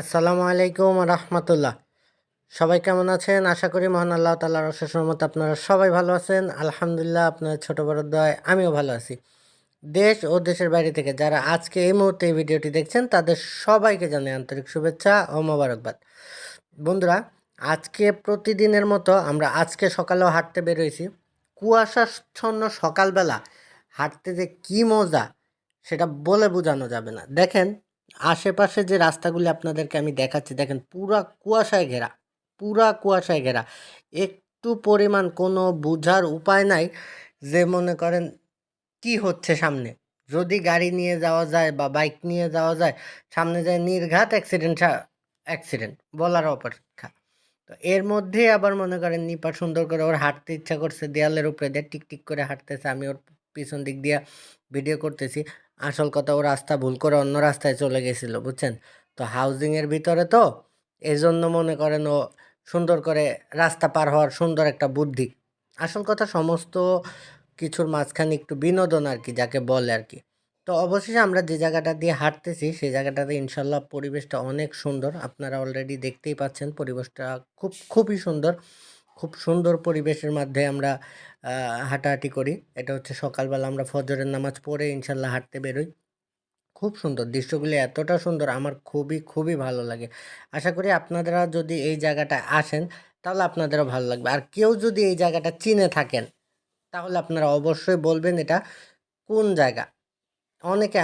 আসসালামু আলাইকুম রহমতুল্লাহ। সবাই কেমন আছেন? আশা করি মহান আল্লাহ তাআলার অশেষ রহমতে আপনারা সবাই ভালো আছেন। আলহামদুলিল্লাহ, আপনার ছোট বড় দোয়ায় আমিও ভালো আছি। দেশ ও দেশের বাইরে থেকে যারা আজকে এই মুহূর্তে এই ভিডিওটি দেখছেন তাদের সবাইকে জানাই আন্তরিক শুভেচ্ছা ও মোবারকবাদ। বন্ধুরা, আজকে প্রতিদিনের মতো আমরা আজকে সকালেও হাঁটতে বেরোইছি। কুয়াশাচ্ছন্ন সকালবেলা হাঁটতে যে কী মজা সেটা বলে বোঝানো যাবে না। দেখেন, আশেপাশে যে রাস্তাগুলি আপনাদেরকে আমি দেখাচ্ছি, দেখেন পুরা কুয়াশায় ঘেরা, পুরা কুয়াশায় ঘেরা। একটু পরিমাণ কোনো বোঝার উপায় নাই যে মনে করেন কি হচ্ছে সামনে। যদি গাড়ি নিয়ে যাওয়া যায় বা বাইক নিয়ে যাওয়া যায়, সামনে যায় নির্ঘাত অ্যাক্সিডেন্ট বলার অপেক্ষা। তো এর মধ্যে আবার মনে করেন নিপা সুন্দর করে ওর হাঁটতে ইচ্ছা করছে, দেয়ালের উপরে দিয়ে টিকটিক করে হাঁটতেছে, আমি ওর পিছন দিক দিয়ে ভিডিও করতেছি। আসল কথা, ও রাস্তা ভুল করে অন্য রাস্তায় চলে গেছিল, বুঝছেন? তো হাউজিংয়ের ভিতরে তো এজন্য মনে করেন ও সুন্দর করে রাস্তা পার হওয়ার সুন্দর একটা বুদ্ধি। আসল কথা, সমস্ত কিছুর মাঝখানে একটু বিনোদন আর কি, যাকে বলে আর কি। তো অবশেষে আমরা যে জায়গাটা দিয়ে হাঁটতেছি সেই জায়গাটাতে ইনশাল্লাহ পরিবেশটা অনেক সুন্দর। আপনারা অলরেডি দেখতেই পাচ্ছেন পরিবেশটা খুবই সুন্দর। খুব সুন্দর পরিবেশের মধ্যে আমরা হাঁটাহাঁটি করি। এটা হচ্ছে সকালবেলা আমরা ফজরের নামাজ পড়ে ইনশাল্লাহ হাঁটতে বেরোই। খুব সুন্দর দৃশ্যগুলি, এতটা সুন্দর আমার খুবই ভালো লাগে। আশা করি আপনারা যদি এই জায়গাটায় আসেন তাহলে আপনাদেরও ভালো লাগবে। আর কেউ যদি এই জায়গাটা চিনে থাকেন তাহলে আপনারা অবশ্যই বলবেন এটা কোন জায়গা।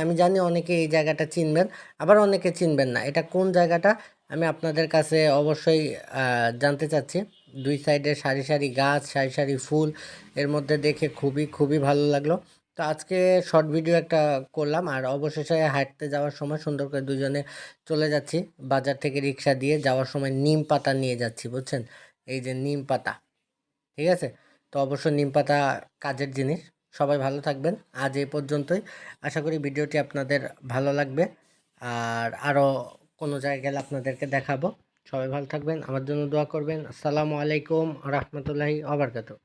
আমি জানি অনেকে এই জায়গাটা চিনবেন, আবার অনেকে চিনবেন না। এটা কোন জায়গাটা আমি আপনাদের কাছে অবশ্যই জানতে চাচ্ছি। দুই সাইডে সারি গাছ, সারি ফুল, এর মধ্যে দেখে খুবই ভালো লাগলো। তো আজকে শর্ট ভিডিও একটা করলাম, আর অবশেষে হাঁটতে যাওয়ার সময় সুন্দর করে দুজনে চলে যাচ্ছি। বাজার থেকে রিক্সা দিয়ে যাওয়ার সময় নিম পাতা নিয়ে যাচ্ছি, বুঝছেন? এই যে নিম পাতা, ঠিক আছে? তো অবশ্যই নিম পাতা কাজের জিনিস। সবাই ভালো থাকবেন। আজ এই পর্যন্তই। আশা করি ভিডিওটি আপনাদের ভালো লাগবে। আর আরও কোনো জায়গায় গেলে আপনাদেরকে দেখাবো। সবাই ভালো থাকবেন, আমার জন্য দোয়া করবেন। আসসালামু আলাইকুম রহমতুল্লাহি ওয়া বারাকাতুহু।